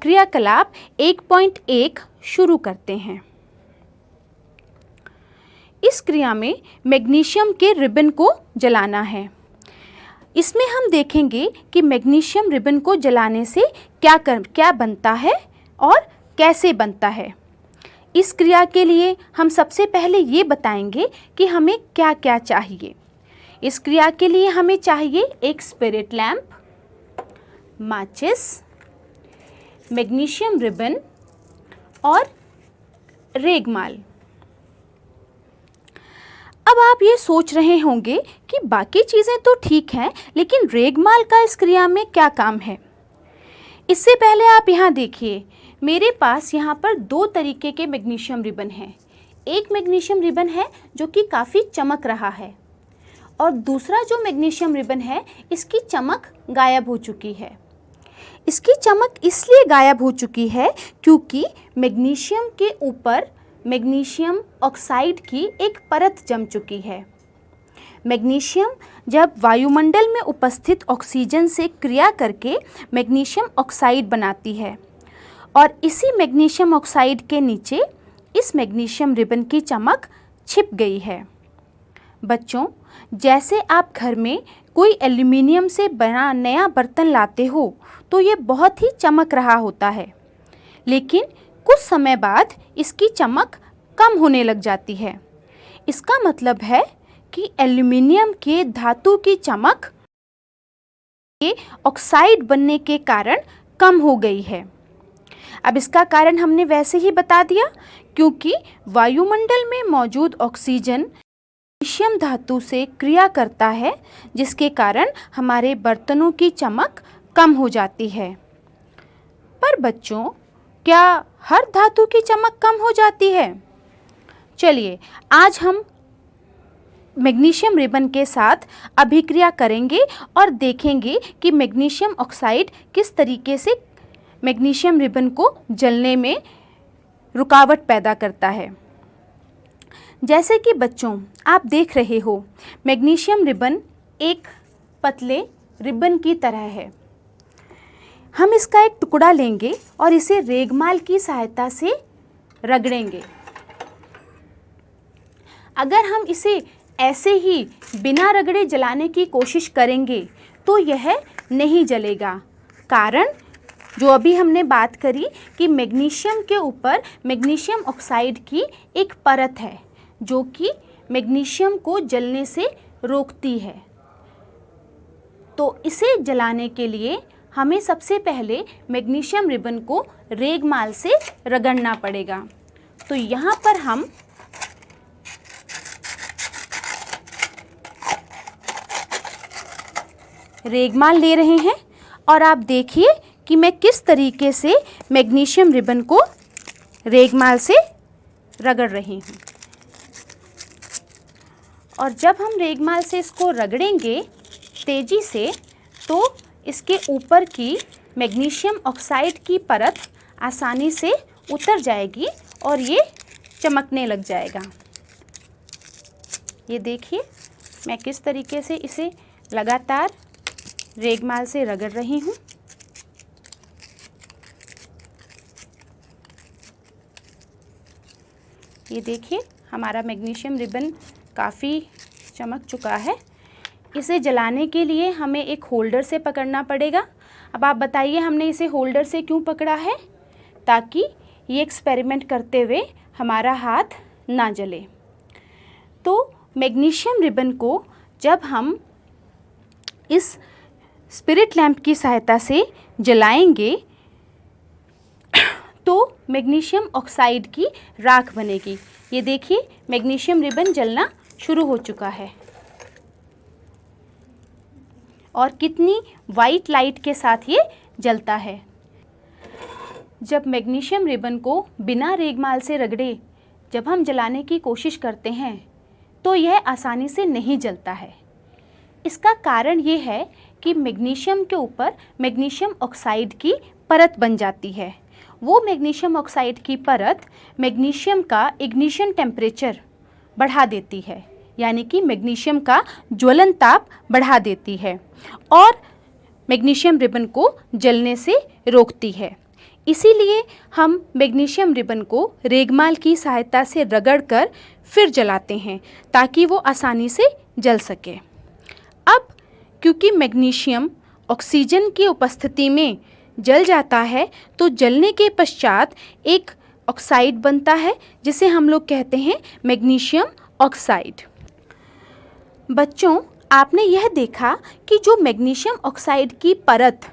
क्रियाकलाप 1.1 शुरू करते हैं। इस क्रिया में मैग्नीशियम के रिबन को जलाना है। इसमें हम देखेंगे कि मैग्नीशियम रिबन को जलाने से क्या बनता है और कैसे बनता है। इस क्रिया के लिए हम सबसे पहले ये बताएंगे कि हमें क्या क्या चाहिए। इस क्रिया के लिए हमें चाहिए एक स्पिरिट लैंप, माचिस, मैग्नीशियम रिबन और रेगमाल। अब आप ये सोच रहे होंगे कि बाकी चीज़ें तो ठीक हैं, लेकिन रेगमाल का इस क्रिया में क्या काम है। इससे पहले आप यहाँ देखिए, मेरे पास यहाँ पर दो तरीके के मैग्नीशियम रिबन हैं। एक मैग्नीशियम रिबन है जो कि काफ़ी चमक रहा है और दूसरा जो मैग्नीशियम रिबन है इसकी चमक गायब हो चुकी है। इसकी चमक इसलिए गायब हो चुकी है क्योंकि मैग्नीशियम के ऊपर मैग्नीशियम ऑक्साइड की एक परत जम चुकी है। मैग्नीशियम जब वायुमंडल में उपस्थित ऑक्सीजन से क्रिया करके मैग्नीशियम ऑक्साइड बनाती है और इसी मैग्नीशियम ऑक्साइड के नीचे इस मैग्नीशियम रिबन की चमक छिप गई है। बच्चों, जैसे आप घर में कोई एल्युमिनियम से बना नया बर्तन लाते हो तो ये बहुत ही चमक रहा होता है, लेकिन कुछ समय बाद इसकी चमक कम होने लग जाती है। इसका मतलब है कि एल्युमिनियम के धातु की चमक के ऑक्साइड बनने के कारण कम हो गई है। अब इसका कारण हमने वैसे ही बता दिया, क्योंकि वायुमंडल में मौजूद ऑक्सीजन मैग्नीशियम धातु से क्रिया करता है, जिसके कारण हमारे बर्तनों की चमक कम हो जाती है। पर बच्चों, क्या हर धातु की चमक कम हो जाती है? चलिए, आज हम मैग्नीशियम रिबन के साथ अभिक्रिया करेंगे और देखेंगे कि मैग्नीशियम ऑक्साइड किस तरीके से मैग्नीशियम रिबन को जलने में रुकावट पैदा करता है। जैसे कि बच्चों, आप देख रहे हो, मैग्नीशियम रिबन एक पतले रिबन की तरह है। हम इसका एक टुकड़ा लेंगे और इसे रेगमाल की सहायता से रगड़ेंगे। अगर हम इसे ऐसे ही बिना रगड़े जलाने की कोशिश करेंगे तो यह नहीं जलेगा। कारण जो अभी हमने बात करी कि मैग्नीशियम के ऊपर मैग्नीशियम ऑक्साइड की एक परत है जो कि मैग्नीशियम को जलने से रोकती है। तो इसे जलाने के लिए हमें सबसे पहले मैग्नीशियम रिबन को रेगमाल से रगड़ना पड़ेगा। तो यहाँ पर हम रेगमाल ले रहे हैं और आप देखिए कि मैं किस तरीके से मैग्नीशियम रिबन को रेगमाल से रगड़ रही हूँ। और जब हम रेगमाल से इसको रगड़ेंगे तेज़ी से, तो इसके ऊपर की मैग्नीशियम ऑक्साइड की परत आसानी से उतर जाएगी और ये चमकने लग जाएगा। ये देखिए, मैं किस तरीके से इसे लगातार रेगमाल से रगड़ रही हूँ। ये देखिए, हमारा मैग्नीशियम रिबन काफ़ी चमक चुका है। इसे जलाने के लिए हमें एक होल्डर से पकड़ना पड़ेगा। अब आप बताइए, हमने इसे होल्डर से क्यों पकड़ा है? ताकि ये एक्सपेरिमेंट करते हुए हमारा हाथ ना जले। तो मैग्नीशियम रिबन को जब हम इस स्पिरिट लैंप की सहायता से जलाएंगे तो मैग्नीशियम ऑक्साइड की राख बनेगी। ये देखिए, मैग्नीशियम रिबन जलना शुरू हो चुका है और कितनी वाइट लाइट के साथ ये जलता है। जब मैग्नीशियम रिबन को बिना रेगमाल से रगड़े जब हम जलाने की कोशिश करते हैं तो यह आसानी से नहीं जलता है। इसका कारण ये है कि मैग्नीशियम के ऊपर मैग्नीशियम ऑक्साइड की परत बन जाती है। वो मैग्नीशियम ऑक्साइड की परत मैग्नीशियम का इग्निशन टेम्परेचर बढ़ा देती है, यानी कि मैग्नीशियम का ज्वलन ताप बढ़ा देती है और मैग्नीशियम रिबन को जलने से रोकती है। इसीलिए हम मैग्नीशियम रिबन को रेगमाल की सहायता से रगड़कर फिर जलाते हैं ताकि वो आसानी से जल सके। अब क्योंकि मैग्नीशियम ऑक्सीजन की उपस्थिति में जल जाता है तो जलने के पश्चात एक ऑक्साइड बनता है जिसे हम लोग कहते हैं मैग्नीशियम ऑक्साइड। बच्चों, आपने यह देखा कि जो मैग्नीशियम ऑक्साइड की परत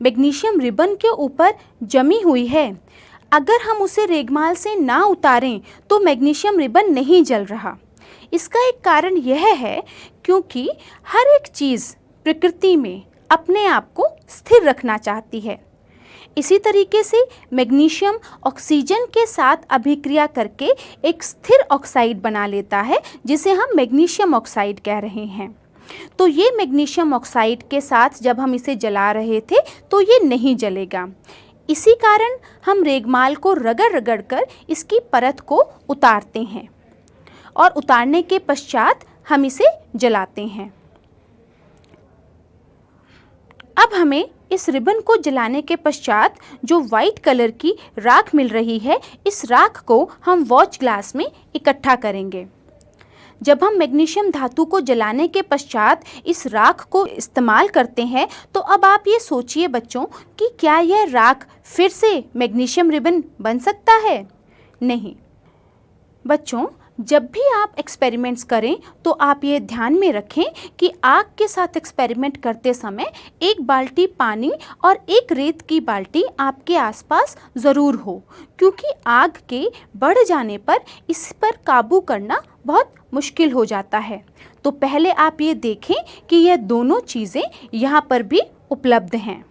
मैग्नीशियम रिबन के ऊपर जमी हुई है, अगर हम उसे रेगमाल से ना उतारें तो मैग्नीशियम रिबन नहीं जल रहा। इसका एक कारण यह है क्योंकि हर एक चीज़ प्रकृति में अपने आप को स्थिर रखना चाहती है। इसी तरीके से मैग्नीशियम ऑक्सीजन के साथ अभिक्रिया करके एक स्थिर ऑक्साइड बना लेता है जिसे हम मैग्नीशियम ऑक्साइड कह रहे हैं। तो ये मैग्नीशियम ऑक्साइड के साथ जब हम इसे जला रहे थे तो ये नहीं जलेगा। इसी कारण हम रेगमाल को रगड़ कर इसकी परत को उतारते हैं और उतारने के पश्चात हम इसे जलाते हैं। अब हमें इस रिबन को जलाने के पश्चात जो वाइट कलर की राख मिल रही है, इस राख को हम वॉच ग्लास में इकट्ठा करेंगे। जब हम मैग्नीशियम धातु को जलाने के पश्चात इस राख को इस्तेमाल करते हैं तो अब आप ये सोचिए बच्चों कि क्या यह राख फिर से मैग्नीशियम रिबन बन सकता है? नहीं। बच्चों, जब भी आप एक्सपेरिमेंट्स करें तो आप ये ध्यान में रखें कि आग के साथ एक्सपेरिमेंट करते समय एक बाल्टी पानी और एक रेत की बाल्टी आपके आसपास ज़रूर हो, क्योंकि आग के बढ़ जाने पर इस पर काबू करना बहुत मुश्किल हो जाता है। तो पहले आप ये देखें कि यह दोनों चीज़ें यहाँ पर भी उपलब्ध हैं।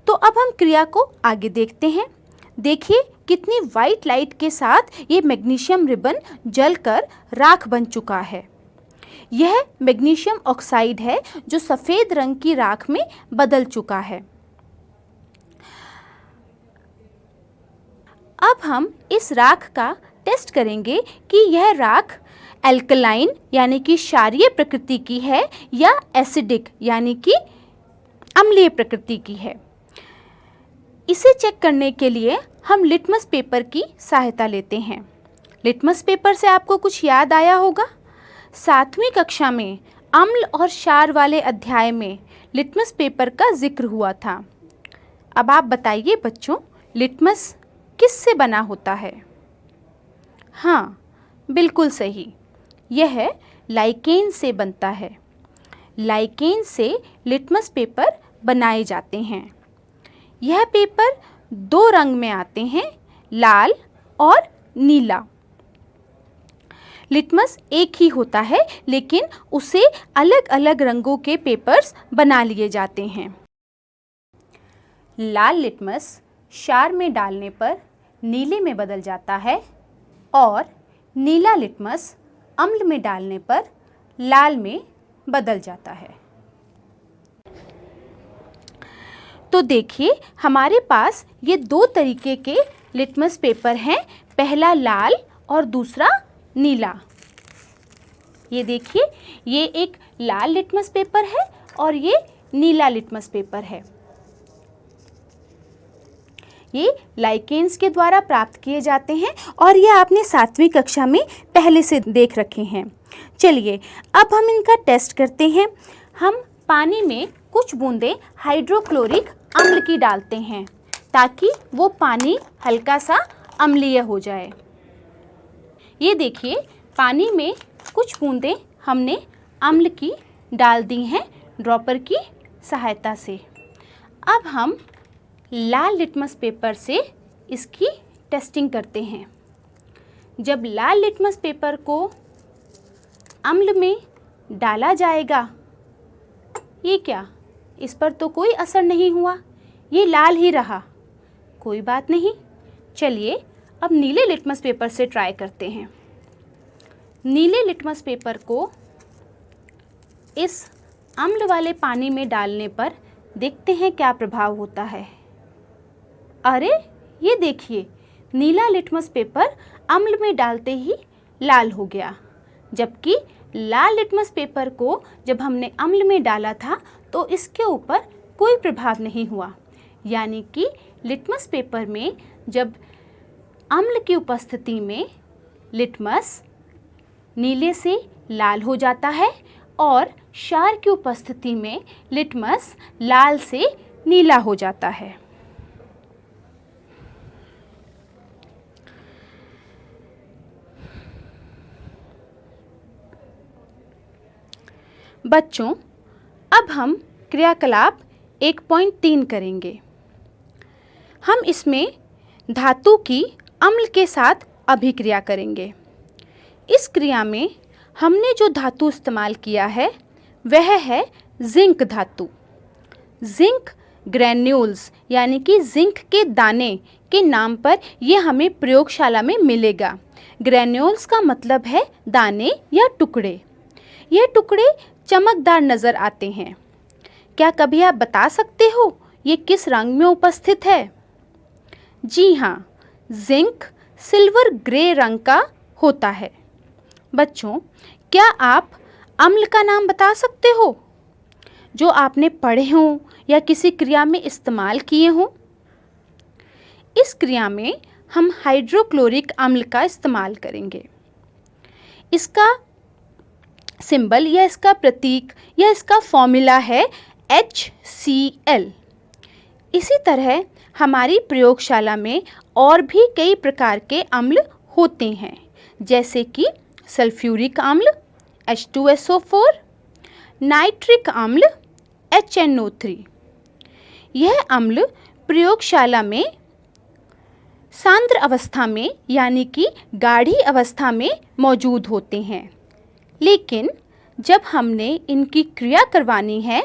तो अब हम क्रिया को आगे देखते हैं। देखिए कितनी वाइट लाइट के साथ ये मैग्नीशियम रिबन जलकर राख बन चुका है। यह मैग्नीशियम ऑक्साइड है जो सफ़ेद रंग की राख में बदल चुका है। अब हम इस राख का टेस्ट करेंगे कि यह राख एल्कलाइन यानी कि क्षारीय प्रकृति की है या एसिडिक यानी कि अम्लीय प्रकृति की है। इसे चेक करने के लिए हम लिटमस पेपर की सहायता लेते हैं। लिटमस पेपर से आपको कुछ याद आया होगा। 7वीं कक्षा में अम्ल और क्षार वाले अध्याय में लिटमस पेपर का जिक्र हुआ था। अब आप बताइए बच्चों, लिटमस किससे बना होता है? हाँ, बिल्कुल सही, यह लाइकेन से बनता है। लाइकेन से लिटमस पेपर बनाए जाते हैं। यह पेपर 2 रंग में आते हैं, लाल और नीला। लिटमस एक ही होता है लेकिन उसे अलग अलग रंगों के पेपर्स बना लिए जाते हैं। लाल लिटमस क्षार में डालने पर नीले में बदल जाता है और नीला लिटमस अम्ल में डालने पर लाल में बदल जाता है। तो देखिए हमारे पास ये 2 तरीके के लिटमस पेपर हैं, पहला लाल और दूसरा नीला। ये देखिए, ये एक लाल लिटमस पेपर है और ये नीला लिटमस पेपर है। ये लाइकेन्स के द्वारा प्राप्त किए जाते हैं और ये आपने 7वीं कक्षा में पहले से देख रखे हैं। चलिए अब हम इनका टेस्ट करते हैं। हम पानी में कुछ बूंदें हाइड्रोक्लोरिक अम्ल की डालते हैं ताकि वो पानी हल्का सा अम्लीय हो जाए। ये देखिए, पानी में कुछ बूंदें हमने अम्ल की डाल दी हैं ड्रॉपर की सहायता से। अब हम लाल लिटमस पेपर से इसकी टेस्टिंग करते हैं। जब लाल लिटमस पेपर को अम्ल में डाला जाएगा, ये क्या, इस पर तो कोई असर नहीं हुआ, ये लाल ही रहा। कोई बात नहीं, चलिए अब नीले लिटमस पेपर से ट्राई करते हैं। नीले लिटमस पेपर को इस अम्ल वाले पानी में डालने पर देखते हैं क्या प्रभाव होता है। अरे ये देखिए, नीला लिटमस पेपर अम्ल में डालते ही लाल हो गया, जबकि लाल लिटमस पेपर को जब हमने अम्ल में डाला था तो इसके ऊपर कोई प्रभाव नहीं हुआ। यानी कि लिटमस पेपर में जब अम्ल की उपस्थिति में लिटमस नीले से लाल हो जाता है और क्षार की उपस्थिति में लिटमस लाल से नीला हो जाता है। बच्चों, अब हम क्रियाकलाप 1.3 करेंगे। हम इसमें धातु की अम्ल के साथ अभिक्रिया करेंगे। इस क्रिया में हमने जो धातु इस्तेमाल किया है वह है जिंक धातु। जिंक ग्रैन्यूल्स यानी कि जिंक के दाने के नाम पर यह हमें प्रयोगशाला में मिलेगा। ग्रैन्यूल्स का मतलब है दाने या टुकड़े। ये टुकड़े चमकदार नज़र आते हैं। क्या कभी आप बता सकते हो ये किस रंग में उपस्थित है? जी हाँ, जिंक सिल्वर ग्रे रंग का होता है। बच्चों, क्या आप अम्ल का नाम बता सकते हो जो आपने पढ़े हों या किसी क्रिया में इस्तेमाल किए हों? इस क्रिया में हम हाइड्रोक्लोरिक अम्ल का इस्तेमाल करेंगे। इसका सिंबल या इसका प्रतीक या इसका फॉर्मूला है HCl। इसी तरह हमारी प्रयोगशाला में और भी कई प्रकार के अम्ल होते हैं, जैसे कि सल्फ्यूरिक अम्ल H2SO4, नाइट्रिक अम्ल HNO3। यह अम्ल प्रयोगशाला में सांद्र अवस्था में यानी कि गाढ़ी अवस्था में मौजूद होते हैं, लेकिन जब हमने इनकी क्रिया करवानी है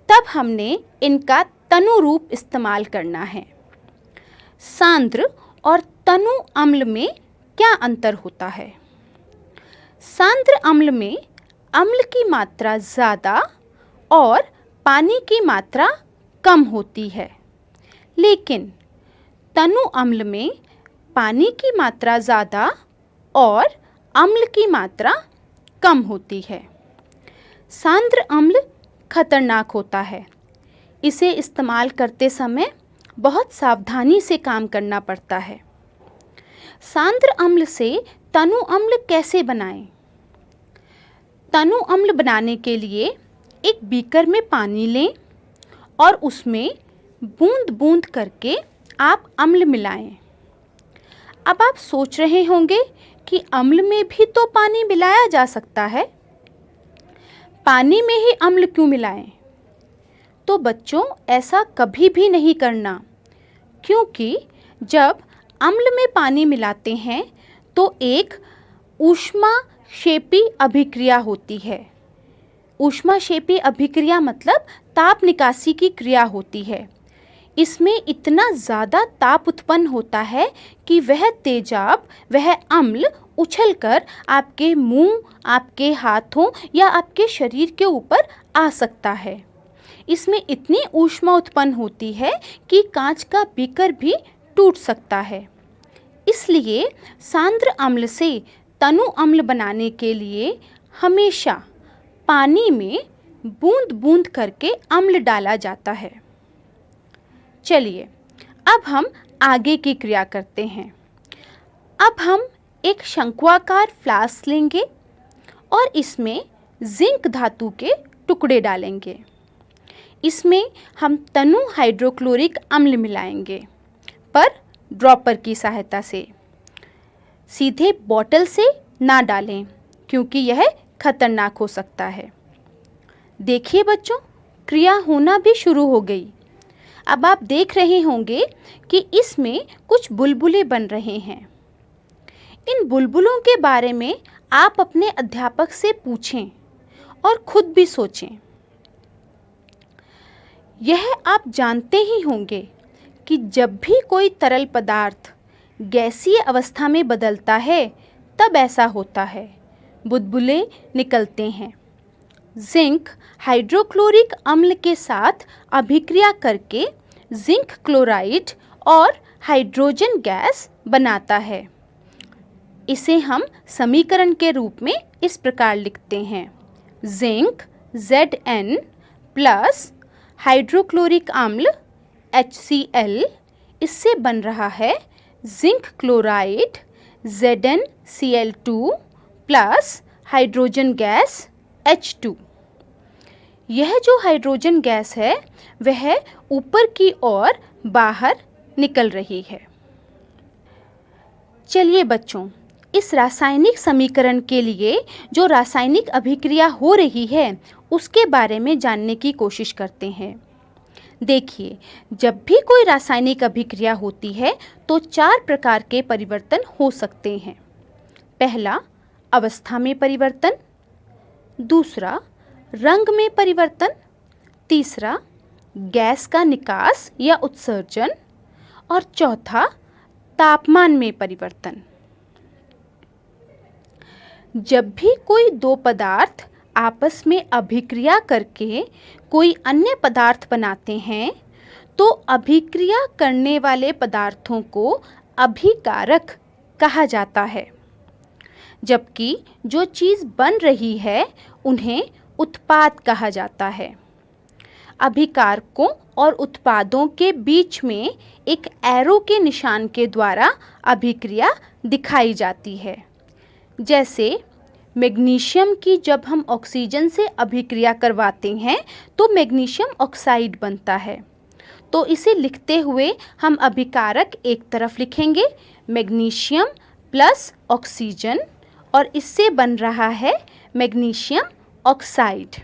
तब हमने इनका तनु रूप इस्तेमाल करना है। सांद्र और तनु अम्ल में क्या अंतर होता है? सांद्र अम्ल में अम्ल की मात्रा ज़्यादा और पानी की मात्रा कम होती है, लेकिन तनु अम्ल में पानी की मात्रा ज़्यादा और अम्ल की मात्रा कम होती है। सांद्र अम्ल खतरनाक होता है। इसे इस्तेमाल करते समय बहुत सावधानी से काम करना पड़ता है। सांद्र अम्ल से तनु अम्ल कैसे बनाएं? तनु अम्ल बनाने के लिए एक बीकर में पानी लें और उसमें बूंद बूंद करके आप अम्ल मिलाएं। अब आप सोच रहे होंगे कि अम्ल में भी तो पानी मिलाया जा सकता है, पानी में ही अम्ल क्यों मिलाएं? तो बच्चों, ऐसा कभी भी नहीं करना, क्योंकि जब अम्ल में पानी मिलाते हैं तो एक ऊष्माक्षेपी अभिक्रिया होती है। ऊष्माक्षेपी अभिक्रिया मतलब ताप निकासी की क्रिया होती है। इसमें इतना ज़्यादा ताप उत्पन्न होता है कि वह तेजाब, वह अम्ल उछलकर आपके मुंह, आपके हाथों या आपके शरीर के ऊपर आ सकता है। इसमें इतनी ऊष्मा उत्पन्न होती है कि कांच का बीकर भी टूट सकता है। इसलिए सांद्र अम्ल से तनु अम्ल बनाने के लिए हमेशा पानी में बूंद बूंद करके अम्ल डाला जाता है। चलिए, अब हम आगे की क्रिया करते हैं। अब हम एक शंक्वाकार फ्लास्क लेंगे और इसमें जिंक धातु के टुकड़े डालेंगे। इसमें हम तनु हाइड्रोक्लोरिक अम्ल मिलाएंगे, पर ड्रॉपर की सहायता से। सीधे बोतल से ना डालें, क्योंकि यह खतरनाक हो सकता है। देखिए बच्चों, क्रिया होना भी शुरू हो गई। अब आप देख रहे होंगे कि इसमें कुछ बुलबुले बन रहे हैं। इन बुलबुलों के बारे में आप अपने अध्यापक से पूछें और खुद भी सोचें। यह आप जानते ही होंगे कि जब भी कोई तरल पदार्थ गैसीय अवस्था में बदलता है तब ऐसा होता है, बुलबुले निकलते हैं। जिंक हाइड्रोक्लोरिक अम्ल के साथ अभिक्रिया करके जिंक क्लोराइड और हाइड्रोजन गैस बनाता है। इसे हम समीकरण के रूप में इस प्रकार लिखते हैं: जिंक Zn प्लस हाइड्रोक्लोरिक अम्ल HCl, इससे बन रहा है zinc chloride ZnCl2 plus hydrogen gas H2। यह जो हाइड्रोजन गैस है वह ऊपर की ओर बाहर निकल रही है। चलिए बच्चों, इस रासायनिक समीकरण के लिए जो रासायनिक अभिक्रिया हो रही है उसके बारे में जानने की कोशिश करते हैं। देखिए, जब भी कोई रासायनिक अभिक्रिया होती है तो 4 प्रकार के परिवर्तन हो सकते हैं। पहला, अवस्था में परिवर्तन। दूसरा, रंग में परिवर्तन। तीसरा, गैस का निकास या उत्सर्जन। और चौथा, तापमान में परिवर्तन। जब भी कोई दो पदार्थ आपस में अभिक्रिया करके कोई अन्य पदार्थ बनाते हैं तो अभिक्रिया करने वाले पदार्थों को अभिकारक कहा जाता है, जबकि जो चीज़ बन रही है उन्हें उत्पाद कहा जाता है। अभिकारकों और उत्पादों के बीच में एक एरो के निशान के द्वारा अभिक्रिया दिखाई जाती है। जैसे मैग्नीशियम की जब हम ऑक्सीजन से अभिक्रिया करवाते हैं तो मैग्नीशियम ऑक्साइड बनता है। तो इसे लिखते हुए हम अभिकारक एक तरफ लिखेंगे मैग्नीशियम प्लस ऑक्सीजन, और इससे बन रहा है मैग्नीशियम ऑक्साइड।